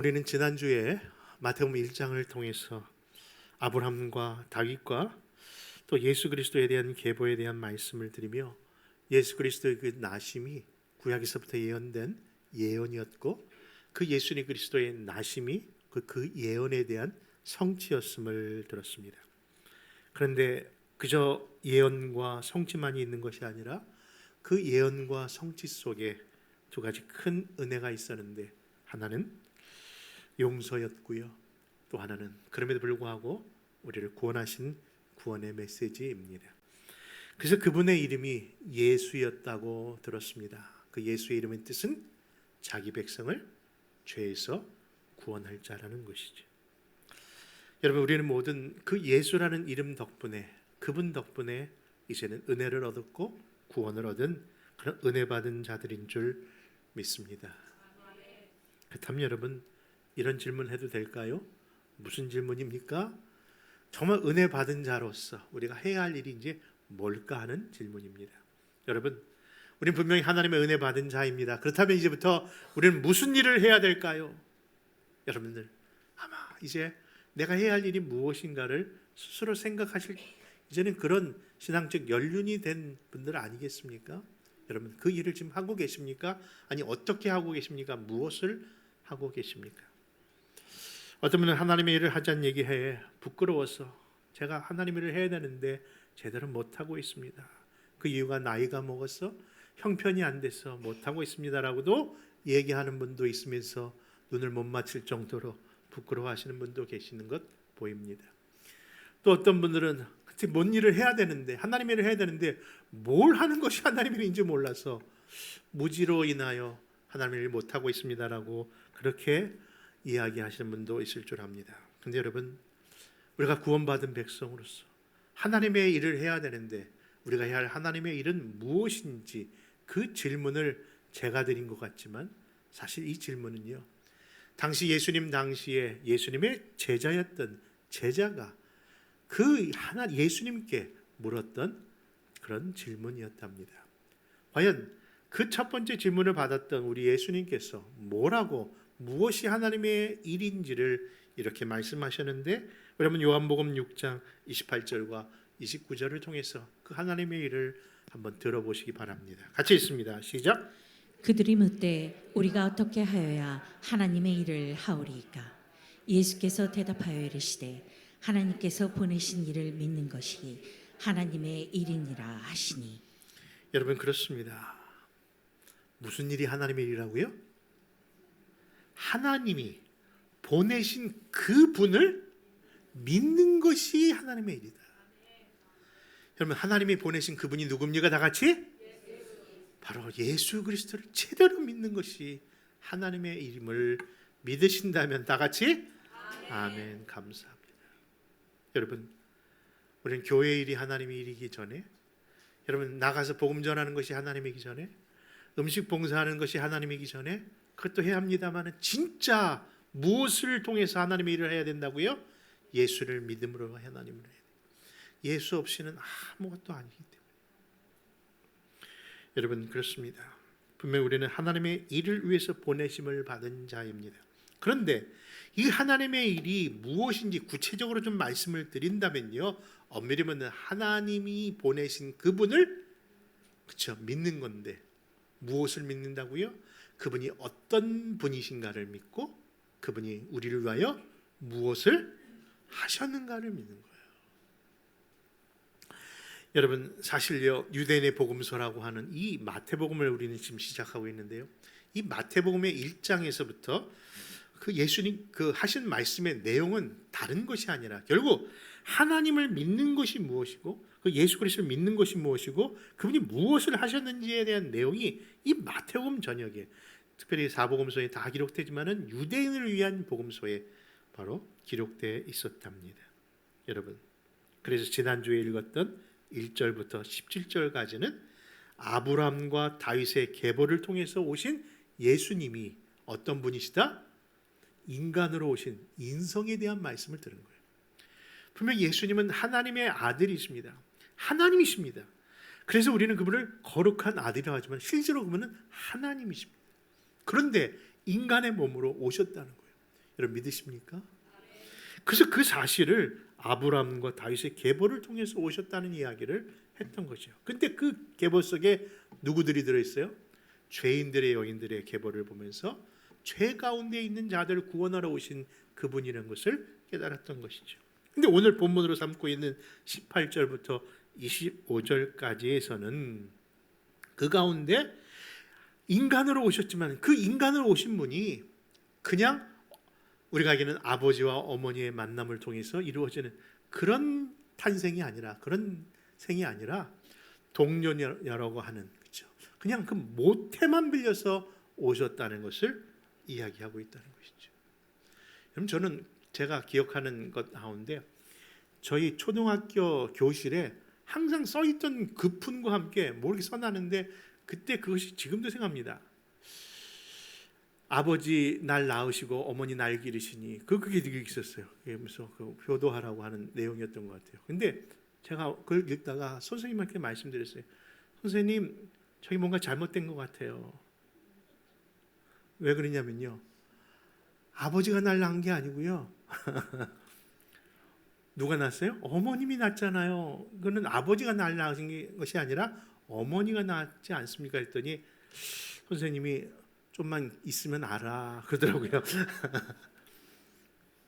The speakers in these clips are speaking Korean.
우리는 지난주에 마태복음 1장을 통해서 아브라함과 다윗과 또 예수 그리스도에 대한 계보에 대한 말씀을 드리며 예수 그리스도의 그 나심이 구약에서부터 예언된 예언이었고 그 예수님 그리스도의 나심이 그 예언에 대한 성취였음을 들었습니다. 그런데 그저 예언과 성취만이 있는 것이 아니라 그 예언과 성취 속에 두 가지 큰 은혜가 있었는데, 하나는 용서였고요, 또 하나는 그럼에도 불구하고 우리를 구원하신 구원의 메시지입니다. 그래서 그분의 이름이 예수였다고 들었습니다. 그 예수의 이름의 뜻은 자기 백성을 죄에서 구원할 자라는 것이죠. 여러분, 우리는 모든 그 예수라는 이름 덕분에, 그분 덕분에 이제는 은혜를 얻었고 구원을 얻은 그런 은혜 받은 자들인 줄 믿습니다. 그렇다면 여러분, 이런 질문 해도 될까요? 무슨 질문입니까? 정말 은혜 받은 자로서 우리가 해야 할 일이 이제 뭘까 하는 질문입니다. 여러분, 우리는 분명히 하나님의 은혜 받은 자입니다. 그렇다면 이제부터 우리는 무슨 일을 해야 될까요? 여러분들 아마 이제 내가 해야 할 일이 무엇인가를 스스로 생각하실, 이제는 그런 신앙적 연륜이 된 분들 아니겠습니까? 여러분, 그 일을 지금 하고 계십니까? 아니, 어떻게 하고 계십니까? 무엇을 하고 계십니까? 어떤 분은 하나님의 일을 하자는 얘기해 부끄러워서 제가 하나님의 일을 해야 되는데 제대로 못하고 있습니다. 그 이유가 나이가 먹어서 형편이 안 돼서 못하고 있습니다라고도 얘기하는 분도 있으면서 눈을 못 맞출 정도로 부끄러워하시는 분도 계시는 것 보입니다. 또 어떤 분들은 뭔 일을 해야 되는데, 하나님의 일을 해야 되는데 뭘 하는 것이 하나님의 일인지 몰라서 무지로 인하여 하나님의 일을 못하고 있습니다라고 그렇게 이야기하시는 분도 있을 줄 압니다. 그런데 여러분, 우리가 구원받은 백성으로서 하나님의 일을 해야 되는데 우리가 해야 할 하나님의 일은 무엇인지, 그 질문을 제가 드린 것 같지만 사실 이 질문은요, 당시 예수님 당시에 예수님의 제자였던 제자가 그 하나 예수님께 물었던 그런 질문이었답니다. 과연 그 첫 번째 질문을 받았던 우리 예수님께서 뭐라고, 무엇이 하나님의 일인지를 이렇게 말씀하셨는데, 여러분 요한복음 6장 28절과 29절을 통해서 그 하나님의 일을 한번 들어보시기 바랍니다. 같이 읽습니다. 시작. 그들이 묻되 우리가 어떻게 하여야 하나님의 일을 하오리이까? 예수께서 대답하여 이르시되 하나님께서 보내신 이를 믿는 것이 하나님의 일이니라 하시니. 여러분, 그렇습니다. 무슨 일이 하나님의 일이라고요? 하나님이 보내신 그분을 믿는 것이 하나님의 일이다. 여러분, 하나님이 보내신 그분이 누굽니까? 다 같이? 바로 예수 그리스도를 제대로 믿는 것이 하나님의 일임을 믿으신다면 다 같이 아멘. 감사합니다. 여러분, 우리는 교회 일이 하나님의 일이기 전에, 여러분 나가서 복음 전하는 것이 하나님이기 전에, 음식 봉사하는 것이 하나님이기 전에 그것도 해야 합니다만, 진짜 무엇을 통해서 하나님의 일을 해야 된다고요? 예수를 믿음으로 하나님을 해야 돼요. 예수 없이는 아무것도 아니기 때문에. 여러분, 그렇습니다. 분명히 우리는 하나님의 일을 위해서 보내심을 받은 자입니다. 그런데 이 하나님의 일이 무엇인지 구체적으로 좀 말씀을 드린다면요, 엄밀히 말하면 하나님이 보내신 그분을 믿는 건데, 무엇을 믿는다고요? 그분이 어떤 분이신가를 믿고 그분이 우리를 위하여 무엇을 하셨는가를 믿는 거예요. 여러분, 사실요, 유대인의 복음서라고 하는 이 마태복음을 우리는 지금 시작하고 있는데요, 이 마태복음의 1장에서부터 그 예수님 그 하신 말씀의 내용은 다른 것이 아니라 결국 하나님을 믿는 것이 무엇이고, 그 예수 그리스도를 믿는 것이 무엇이고, 그분이 무엇을 하셨는지에 대한 내용이 이 마태복음 전역에, 특별히 사복음서에 다 기록되지만은 유대인을 위한 복음서에 바로 기록되어 있었답니다. 여러분, 그래서 지난주에 읽었던 1절부터 17절까지는 아브라함과 다윗의 계보를 통해서 오신 예수님이 어떤 분이시다? 인간으로 오신 인성에 대한 말씀을 들은 거예요. 분명히 예수님은 하나님의 아들이십니다. 하나님이십니다. 그래서 우리는 그분을 거룩한 아들이라고 하지만 실제로 그분은 하나님이십니다. 그런데 인간의 몸으로 오셨다는 거예요. 여러분 믿으십니까? 그래서 그 사실을 아브라함과 다윗의 계보를 통해서 오셨다는 이야기를 했던 거죠. 근데 그 계보 속에 누구들이 들어있어요? 죄인들의 여인들의 계보를 보면서 죄 가운데 있는 자들을 구원하러 오신 그분이라는 것을 깨달았던 것이죠. 근데 오늘 본문으로 삼고 있는 18절부터 25절까지에서는 그 가운데 인간으로 오셨지만 그 인간으로 오신 분이 그냥 우리가 알기는 아버지와 어머니의 만남을 통해서 이루어지는 그런 탄생이 아니라, 그런 생이 아니라 동료라고 하는, 그렇죠? 그냥 그 모태만 빌려서 오셨다는 것을 이야기하고 있다는 것이죠. 그럼 저는 제가 기억하는 것 가운데 저희 초등학교 교실에 항상 써있던 급훈과 함께 모르게 써놨는데 그때 그것이 지금도 생각합니다. 아버지 날 낳으시고 어머니 날 기르시니 그게 되게 있었어요. 그래서 그 효도하라고 하는 내용이었던 것 같아요. 근데 제가 그걸 읽다가 선생님한테 말씀드렸어요. 선생님, 저기 뭔가 잘못된 것 같아요. 왜 그러냐면요, 아버지가 날 낳은 게 아니고요. 누가 낳았어요? 어머님이 낳았잖아요. 그거는 아버지가 날 낳은 것이 아니라 어머니가 낳았지 않습니까? 했더니 선생님이 좀만 있으면 알아 그러더라고요.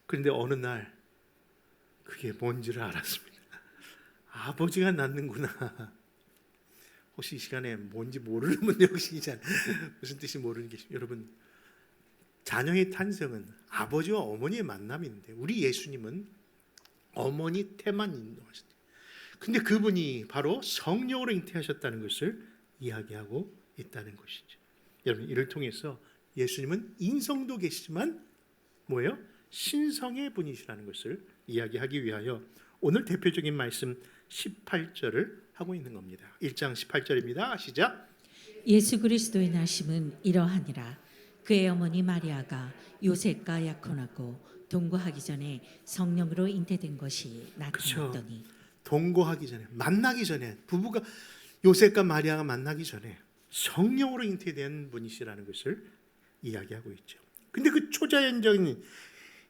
그런데 어느 날 그게 뭔지를 알았습니다. 아버지가 낳는구나. 혹시 이 시간에 뭔지 모르는 분들 혹시 무슨 뜻이 모르는 계십니까? 여러분, 자녀의 탄생은 아버지와 어머니의 만남인데 우리 예수님은 어머니 태만 인도하셨대요. 근데 그분이 바로 성령으로 잉태하셨다는 것을 이야기하고 있다는 것이죠. 여러분, 이를 통해서 예수님은 인성도 계시지만 뭐예요? 신성의 분이시라는 것을 이야기하기 위하여 오늘 대표적인 말씀 18절을 하고 있는 겁니다. 1장 18절입니다. 시작. 예수 그리스도의 나심은 이러하니라. 그의 어머니 마리아가 요셉과 약혼하고 동거하기 전에 성령으로 잉태된 것이 나타났더니. 그렇죠. 동거하기 전에, 만나기 전에, 부부가 요셉과 마리아가 만나기 전에 성령으로 잉태된 분이시라는 것을 이야기하고 있죠. 근데 그 초자연적인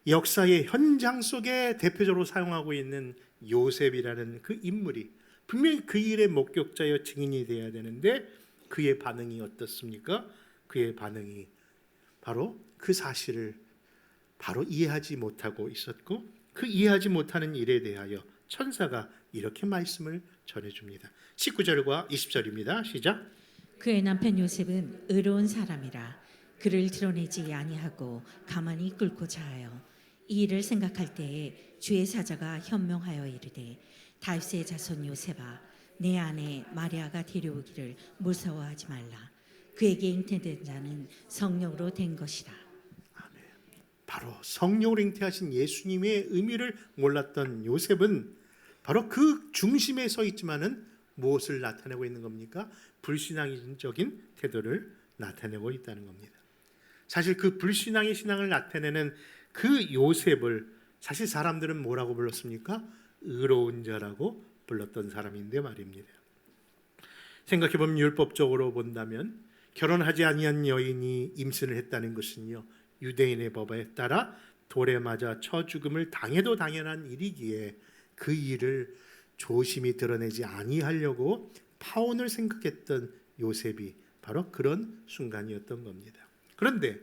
역사의 현장 속에 대표적으로 사용하고 있는 요셉이라는 그 인물이 분명히 그 일의 목격자여 증인이 되어야 되는데 그의 반응이 어떻습니까? 그의 반응이 바로 그 사실을 바로 이해하지 못하고 있었고, 그 이해하지 못하는 일에 대하여 천사가 이렇게 말씀을 전해줍니다. 19절과 20절입니다. 시작. 그의 남편 요셉은 의로운 사람이라 그를 드러내지 아니하고 가만히 끌고 자하여 이 일을 생각할 때에 주의 사자가 현명하여 이르되 다윗의 자손 요셉아, 내 아내 마리아가 데려오기를 무서워하지 말라. 그에게 잉태된 자는 성령으로 된 것이라. 바로 성령으로 잉태하신 예수님의 의미를 몰랐던 요셉은 바로 그 중심에 서 있지만은 무엇을 나타내고 있는 겁니까? 불신앙적인 태도를 나타내고 있다는 겁니다. 사실 그 불신앙의 신앙을 나타내는 그 요셉을 사실 사람들은 뭐라고 불렀습니까? 의로운 자라고 불렀던 사람인데 말입니다. 생각해보면 율법적으로 본다면 결혼하지 아니한 여인이 임신을 했다는 것은요, 유대인의 법에 따라 돌에 맞아 쳐 죽음을 당해도 당연한 일이기에 그 일을 조심히 드러내지 아니하려고 파혼을 생각했던 요셉이 바로 그런 순간이었던 겁니다. 그런데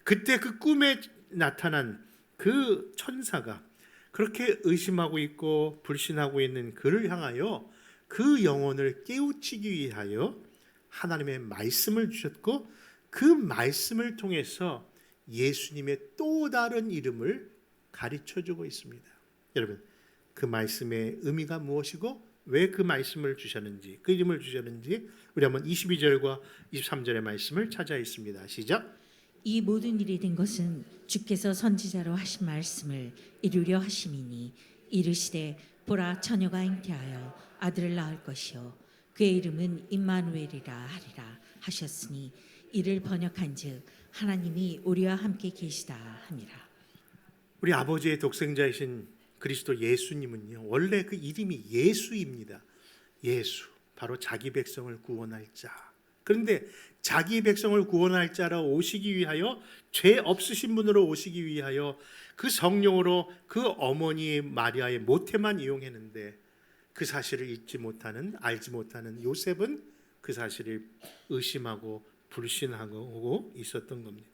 그때 그 꿈에 나타난 그 천사가 그렇게 의심하고 있고 불신하고 있는 그를 향하여 그 영혼을 깨우치기 위하여 하나님의 말씀을 주셨고, 그 말씀을 통해서 예수님의 또 다른 이름을 가르쳐주고 있습니다. 여러분, 그 말씀의 의미가 무엇이고 왜 그 말씀을 주셨는지, 그 이름을 주셨는지 우리 한번 22절과 23절의 말씀을 찾아 있습니다. 시작. 이 모든 일이 된 것은 주께서 선지자로 하신 말씀을 이루려 하심이니 이르시되 보라, 처녀가 잉태하여 아들을 낳을 것이요 그의 이름은 임마누엘이라 하리라 하셨으니 이를 번역한즉 하나님이 우리와 함께 계시다 함이라. 우리 아버지의 독생자이신 그리스도 예수님은요, 원래 그 이름이 예수입니다. 예수, 바로 자기 백성을 구원할 자, 그런데 자기 백성을 구원할 자로 오시기 위하여, 죄 없으신 분으로 오시기 위하여 그 성령으로 그 어머니 마리아의 모태만 이용했는데, 그 사실을 알지 못하는 요셉은 그 사실을 의심하고 불신하고 있었던 겁니다.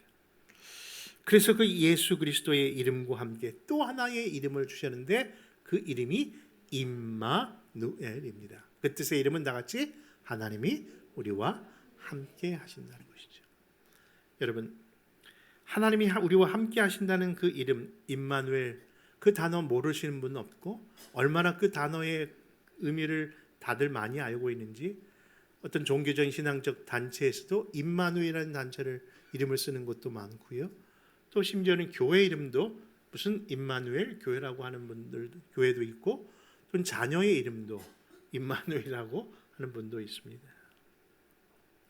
그래서 그 예수 그리스도의 이름과 함께 또 하나의 이름을 주셨는데, 그 이름이 임마누엘입니다. 그 뜻의 이름은 다 같이 하나님이 우리와 함께 하신다는 것이죠. 여러분, 하나님이 우리와 함께 하신다는 그 이름 임마누엘, 그 단어 모르시는 분 없고, 얼마나 그 단어의 의미를 다들 많이 알고 있는지, 어떤 종교적인 신앙적 단체에서도 임마누엘이라는 단체를 이름을 쓰는 것도 많고요. 또 심지어는 교회 이름도 무슨 임마누엘 교회라고 하는 분들 교회도 있고, 또 자녀의 이름도 임마누엘이라고 하는 분도 있습니다.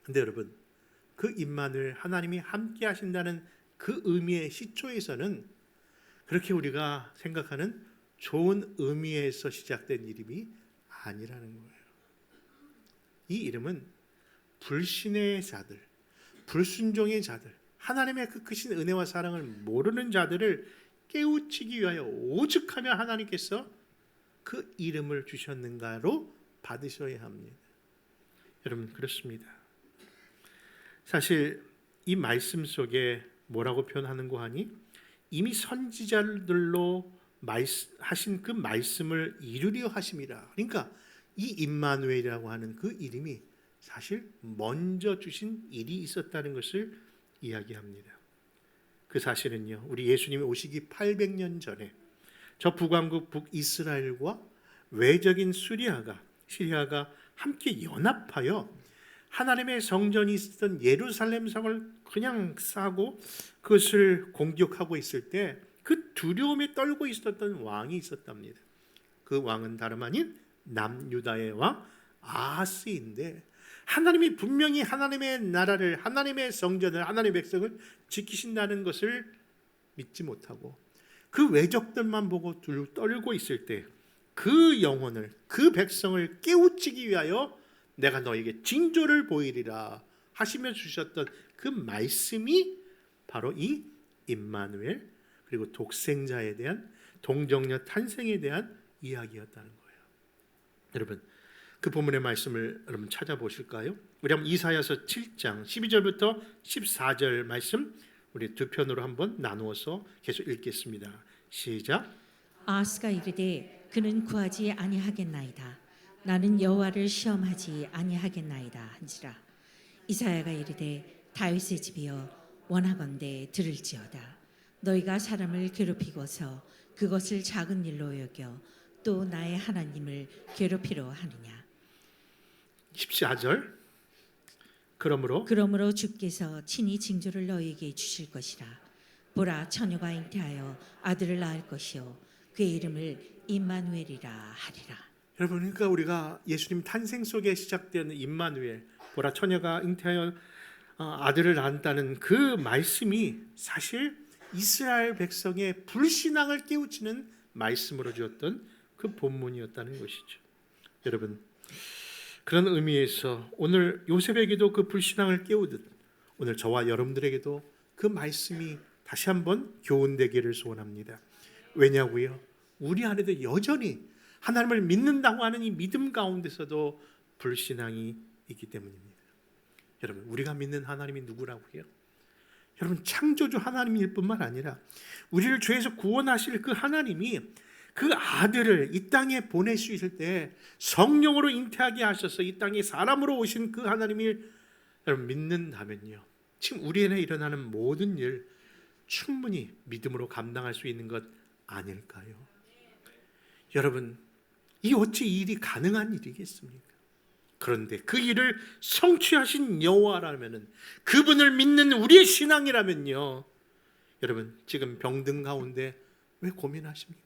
근데 여러분, 그 임마누엘, 하나님이 함께 하신다는 그 의미의 시초에서는 그렇게 우리가 생각하는 좋은 의미에서 시작된 이름이 아니라는 거예요. 이 이름은 불신의 자들, 불순종의 자들, 하나님의 그 크신 은혜와 사랑을 모르는 자들을 깨우치기 위하여 오죽하면 하나님께서 그 이름을 주셨는가로 받으셔야 합니다. 여러분, 그렇습니다. 사실 이 말씀 속에 뭐라고 표현하는 거 하니, 이미 선지자들로 하신 그 말씀을 이루려 하심이라. 그러니까 이 임마누엘이라고 하는 그 이름이 사실 먼저 주신 일이 있었다는 것을 이야기합니다. 그 사실은요, 우리 예수님이 오시기 800년 전에 저 북왕국 북이스라엘과 외적인 시리아가 함께 연합하여 하나님의 성전이 있었던 예루살렘 성을 그냥 싸고 그것을 공격하고 있을 때 그 두려움에 떨고 있었던 왕이 있었답니다. 그 왕은 다름 아닌 남유다의 왕 아하스인데, 하나님이 분명히 하나님의 나라를, 하나님의 성전을, 하나님의 백성을 지키신다는 것을 믿지 못하고 그 외적들만 보고 떨고 있을 때, 그 영혼을, 그 백성을 깨우치기 위하여 내가 너에게 징조를 보이리라 하시며 주셨던 그 말씀이 바로 이 임마누엘, 그리고 독생자에 대한, 동정녀 탄생에 대한 이야기였다는 거예요. 여러분, 그 본문의 말씀을 여러분 찾아보실까요? 우리 한번 이사야서 7장 12절부터 14절 말씀 우리 두 편으로 한번 나누어서 계속 읽겠습니다. 시작. 아하스가 이르되 그는 구하지 아니하겠나이다. 나는 여호와를 시험하지 아니하겠나이다 한지라. 이사야가 이르되 다윗의 집이여 원하건대 들을지어다. 너희가 사람을 괴롭히고서 그것을 작은 일로 여겨 또 나의 하나님을 괴롭히려 하느냐. 14절. 그러므로 주께서 친히 징조를 너희에게 주실 것이라. 보라, 처녀가 잉태하여 아들을 낳을 것이요 그의 이름을 임마누엘이라 하리라. 여러분, 그러니까 우리가 예수님 탄생 속에 시작되는 임마누엘, 보라 처녀가 잉태하여 아들을 낳았다는 그 말씀이 사실 이스라엘 백성의 불신앙을 깨우치는 말씀으로 주었던 그 본문이었다는 것이죠. 여러분, 그런 의미에서 오늘 요셉에게도 그 불신앙을 깨우듯 오늘 저와 여러분들에게도 그 말씀이 다시 한번 교훈되기를 소원합니다. 왜냐고요? 우리 안에도 여전히 하나님을 믿는다고 하는 이 믿음 가운데서도 불신앙이 있기 때문입니다. 여러분, 우리가 믿는 하나님이 누구라고요? 여러분, 창조주 하나님일 뿐만 아니라 우리를 죄에서 구원하실 그 하나님이 그 아들을 이 땅에 보내주실 때 성령으로 잉태하게 하셔서 이 땅에 사람으로 오신 그 하나님을 여러분 믿는다면요, 지금 우리 안에 일어나는 모든 일 충분히 믿음으로 감당할 수 있는 것 아닐까요? 여러분, 이 어찌 이 일이 가능한 일이겠습니까? 그런데 그 일을 성취하신 여호와라면은, 그분을 믿는 우리의 신앙이라면요, 여러분 지금 병든 가운데 왜 고민하십니까?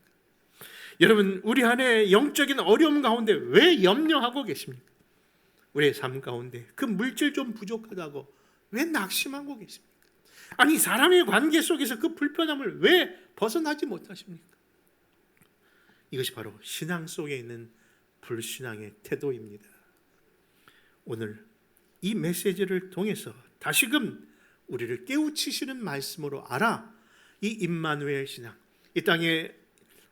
여러분, 우리 안에 영적인 어려움 가운데 왜 염려하고 계십니까? 우리의 삶 가운데 그 물질 좀 부족하다고 왜 낙심하고 계십니까? 아니, 사람의 관계 속에서 그 불편함을 왜 벗어나지 못하십니까? 이것이 바로 신앙 속에 있는 불신앙의 태도입니다. 오늘 이 메시지를 통해서 다시금 우리를 깨우치시는 말씀으로 알아 이 임마누엘 신앙, 이 땅에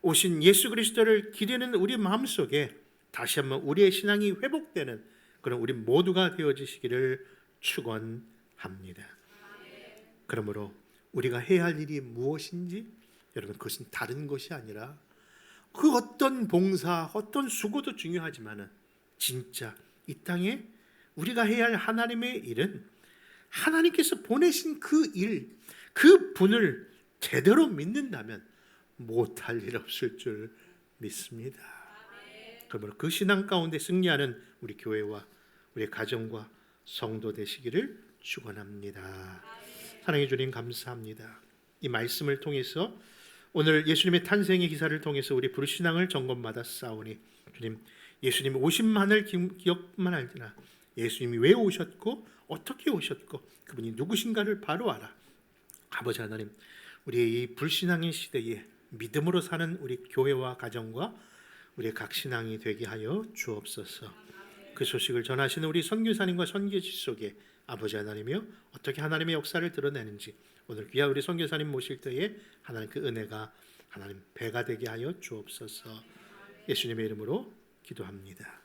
오신 예수 그리스도를 기리는 우리 마음속에 다시 한번 우리의 신앙이 회복되는 그런 우리 모두가 되어지시기를 축원합니다. 그러므로 우리가 해야 할 일이 무엇인지 여러분, 그것은 다른 것이 아니라 그 어떤 봉사, 어떤 수고도 중요하지만은 진짜 이 땅에 우리가 해야 할 하나님의 일은 하나님께서 보내신 그 일, 그 분을 제대로 믿는다면 못할 일 없을 줄 믿습니다. 그러므로 그 신앙 가운데 승리하는 우리 교회와 우리 가정과 성도 되시기를 축원합니다. 사랑해 주님 감사합니다. 이 말씀을 통해서 오늘 예수님의 탄생의 기사를 통해서 우리 불신앙을 점검받아 싸우니 주님, 예수님 오심만을 기억만 알지나 예수님이 왜 오셨고 어떻게 오셨고 그분이 누구신가를 바로 알아. 아버지 하나님, 우리의 이 불신앙의 시대에 믿음으로 사는 우리 교회와 가정과 우리의 각 신앙이 되게 하여 주옵소서. 그 소식을 전하시는 우리 선교사님과 선교지 속에 아버지 하나님이여 어떻게 하나님의 역사를 드러내는지 오늘 귀한 우리 선교사님 모실 때에 하나님 그 은혜가 하나님 배가 되게 하여 주옵소서. 예수님의 이름으로 기도합니다.